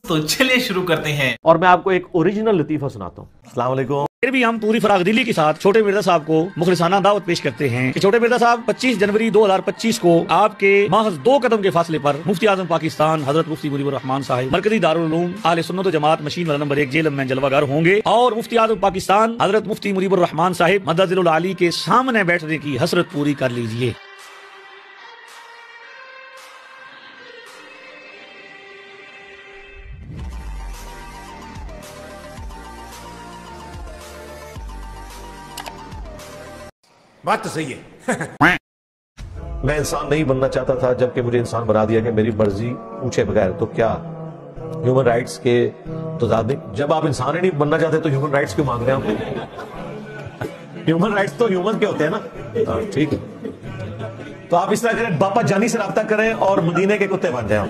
तो चलिए शुरू करते हैं। और मैं आपको एक ओरिजिनल लतीफा सुनाता हूँ। अस्सलाम वालेकुम। फिर भी हम पूरी फराग दिली के साथ छोटे मिर्जा साहब को मुखलिसाना दावत पेश करते हैं कि छोटे मिर्जा साहब 25 जनवरी 2025 को आपके महज 2 कदम के फासले पर मुफ्ती आजम पाकिस्तान हजरत मुफ्ती मुजीबुर रहमान साहिब मरकजी दारुल उलूम आले सुन्नत जमात मशीन वाला नंबर 1 जेलम में जलवागर होंगे और मुफ्ती आजम पाकिस्तान हजरत मुफ्ती मुजीबुर रहमान साहिब मददुल आली के सामने बैठने की हसरत पूरी कर लीजिए। बात तो सही है। मैं इंसान नहीं बनना चाहता था, जबकि मुझे इंसान बना दिया कि मेरी मर्जी पूछे बगैर। तो क्या ह्यूमन राइट्स के तो ज्यादा, जब आप इंसान ही नहीं बनना चाहते तो ह्यूमन राइट्स क्यों मांग रहे हैं? ह्यूमन राइट्स तो ह्यूमन के होते हैं ना। ठीक है, तो आप इस तरह करें, बापा जानी से रब्ता करें और मदीने के कुत्ते बन जाए।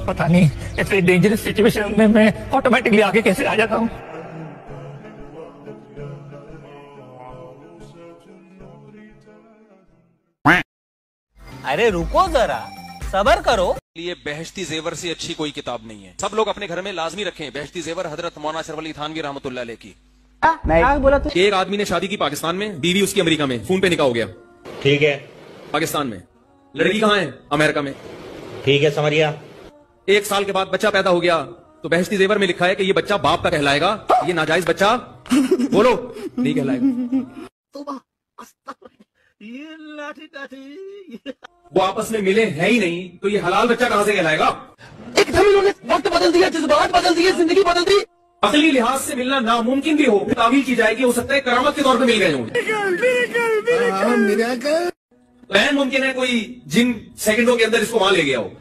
पता नहीं ऐसे डेंजरस सिचुएशन में मैं ऑटोमेटिकली आगे कैसे आ जाता हूँ। अरे रुको जरा, सबर करो। ये बेहश्ती जेवर से अच्छी कोई किताब नहीं है। सब लोग अपने घर में लाजमी रखें बेहश्ती जेवर हजरत मौलाना अशरफ अली थानवी रहमतुल्लाह अलैह की। बोला तो एक आदमी ने शादी की पाकिस्तान में, बीवी उसकी अमेरिका में, फोन पे निकाह हो गया। ठीक है, पाकिस्तान में। लड़की कहाँ है? अमेरिका में। ठीक है, समझिया। 1 साल के बाद बच्चा पैदा हो गया तो बेहश्ती जेवर में लिखा है कि ये बच्चा बाप का कहलाएगा, ये नाजायज बच्चा बोलो नहीं कहलाएगा। वो आपस में मिले हैं ही नहीं तो ये हलाल बच्चा कहां से कहलाएगा? एकदम इन्होंने वक्त बदल दिया, जज्बात बदल दिए, जिंदगी बदल दी। असली लिहाज से मिलना नामुमकिन भी हो, तावील की जाएगी, हो सकता है करामत के तौर पे मिल गए होंगे। तो मुमकिन है कोई जिन सेकंडों के अंदर इसको वहां ले गया हो।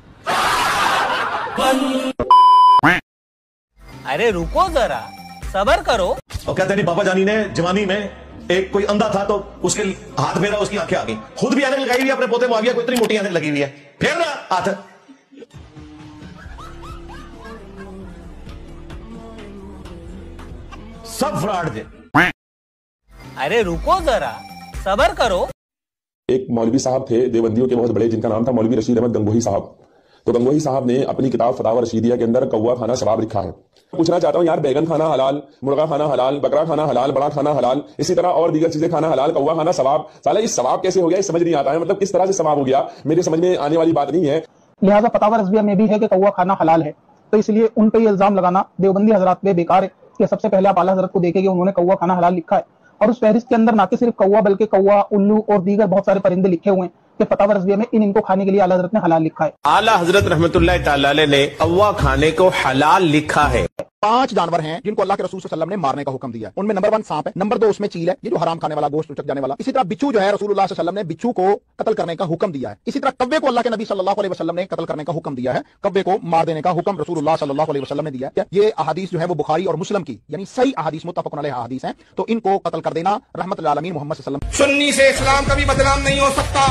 अरे रुको जरा, सबर करो। और कहते नहीं, बाबा जानी ने जवानी में एक कोई अंधा था तो उसके हाथ फेरा, उसकी आंखें आ गई। खुद भी ऐनक लगाई हुई है, अपने पोते मुआविया को इतनी मोटी ऐनक लगी हुई है, फेर ना हाथ। सब फ्रॉड थे। अरे रुको जरा, सबर करो। एक मौलवी साहब थे देवबंदियों के बहुत बड़े, जिनका नाम था मौलवी रशीद अहमद गंगोही साहब। तो गंगोही साहब ने अपनी किताब फतावा रशीदिया के अंदर कौवा खाना शराब लिखा है। पूछना चाहता हूं यार, बैगन खाना हलाल, मुर्गा खाना हलाल, बकरा खाना हलाल, बड़ा खाना हलाल, इसी तरह और दीगर चीजें खाना हलाल, कौवा खाना सवाब। साला ये सवाब कैसे हो गया, ये समझ नहीं आता है। मतलब किस तरह से सवाब हो गया, मेरे समझ में आने वाली बात नहीं है। लिहाजा फतावा रज़विया में भी है कि कौवा खाना हलाल है, तो इसलिए उन पर ये इल्जाम लगाना देवबंदी हजरात पे बेकार है कि सबसे पहले आप आला हजरत को देखेंगे उन्होंने कौवा खाना हलाल लिखा है, और उस फहरिस्त के अंदर ना कि सिर्फ कौवा बल्कि कौवा, उल्लू और दीगर बहुत सारे परिंदे लिखे हुए हैं कि फतावा रज़विया में इनको खाने के लिए आला हजरत ने हलाल लिखा है। आला हजरत रहमतुल्लाह ताला अलैह ने कौवा खाने को हलाल लिखा है। 5 जानवर हैं जिनको अल्लाह के रसूल सल्लल्लाहु अलैहि वसल्लम ने मारने का हुक्म दिया है। उनमें नंबर 1 सांप है, नंबर 2 उसमें चील है, ये जो हराम खाने वाला, गोश्त उचक जाने वाला। इसी तरह बिच्छू जो है, रसूलुल्लाह सल्लल्लाहु अलैहि वसल्लम ने बिच्छू को कत्ल करने का हुक्म दिया है। इसी तरह कव्वे को अल्लाह के नबी सल्लल्लाहु अलैहि वसल्लम ने कत्ल करने का हुक्म दिया है। कव्वे को मार देने का हुक्म रसूलुल्लाह सल्लल्लाहु अलैहि वसल्लम ने दिया है। ये अहादीस जो है वो बुखारी और मुस्लिम की यानी सही अहादीस, मुत्तफ़क़ुन अलैह अहादीस हैं। तो इनको कत्ल कर देना रहमतुल आलमीन मोहम्मद सल्लल्लाहु अलैहि वसल्लम। सुन्नी से इस्लाम कभी बदनाम नहीं हो सकता।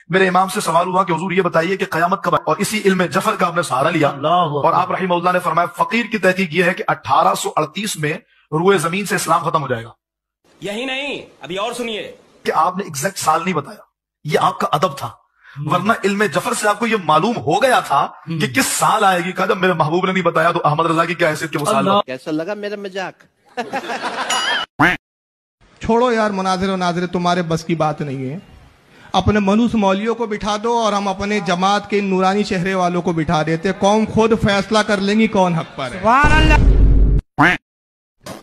मेरे इमाम से सवाल हुआ कि हुजूर ये बताइए कि कयामत कब है, और इसी इल्म जफर का आपने सहारा लिया और आप रहीमहुल्लाह ने फरमाया फकीर की तहकीक ये है कि 1838 में रुए जमीन से इस्लाम खत्म हो जाएगा। यही नहीं, अभी और सुनिए कि आपने एग्जैक्ट साल नहीं बताया, ये आपका अदब था, वरना इल्म जफर से आपको ये मालूम हो गया था कि किस साल आएगी। कहा जब मेरे महबूब ने नहीं बताया तो अहमद रजा की क्या हैसियत के वो साल। कैसा लगा मेरा मजाक? छोड़ो यार, मुनाजिर नाजिर तुम्हारे बस की बात नहीं है। अपने मनुष्य मौलियों को बिठा दो और हम अपने जमात के नूरानी चेहरे वालों को बिठा देते, कौम खुद फैसला कर लेंगी कौन हक पर है।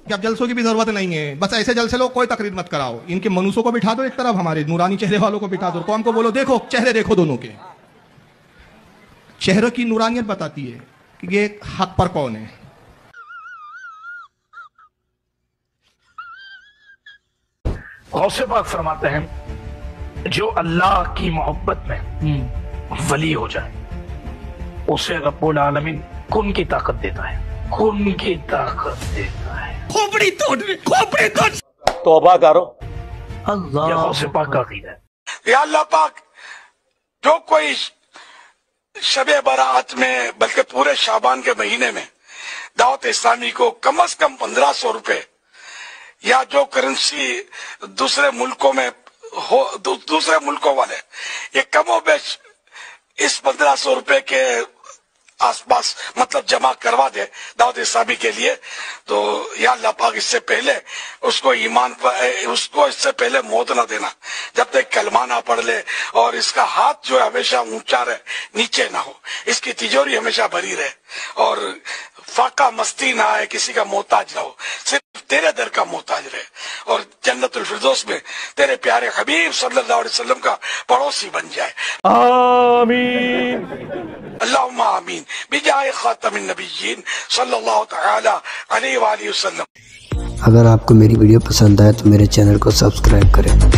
अब जलसों की भी जरूरत नहीं है, बस ऐसे जलसे लोग कोई तकरीर मत कराओ। इनके मनुष्यों को बिठा दो एक तरफ, हमारे नूरानी चेहरे वालों को बिठा दो, कौम को बोलो देखो चेहरे देखो, दोनों के चेहरों की नूरानियत बताती है कि ये हक पर कौन है। गौसे पाक फरमाते हैं जो अल्लाह की मोहब्बत में वली हो जाए उसे रब्बुल आलमीन कुन की ताकत देता है, कुन की ताकत देता है। खोपड़ी तोड़, खोपड़ी तोड़। तौबा करो। अल्लाह, यह गौसे पाक का अकीदा है। या अल्लाह पाक, जो कोई शबे बरात में बल्कि पूरे शाबान के महीने में दावत इस्लामी को कम से कम 1500 रुपए या जो करेंसी दूसरे मुल्कों में दूसरे मुल्कों वाले ये कमोबेश इस 1500 रुपए के आसपास मतलब जमा करवा दे दावत इस्लामी के लिए, तो या अल्लाह पाक इससे पहले उसको ईमान पर उसको इससे पहले मौत ना देना जब तक कलमा ना पढ़ ले, और इसका हाथ जो है हमेशा ऊंचा रहे, नीचे ना हो, इसकी तिजोरी हमेशा भरी रहे, और फाका मस्ती ना आए, किसी का मोहताज ना हो, सिर्फ तेरे दर का मोहताज रहे, और जन्नतुल फिरदौस में तेरे प्यारे हबीब सल्लल्लाहु अलैहि वसल्लम का पड़ोसी बन जाए। आमीन अल्लाहुम्मा आमीन बिजाए खातमिन नबिय्यीन सल्लल्लाहु तआला अलैहि वसल्लम। अगर आपको मेरी वीडियो पसंद आए तो मेरे चैनल को सब्सक्राइब करें।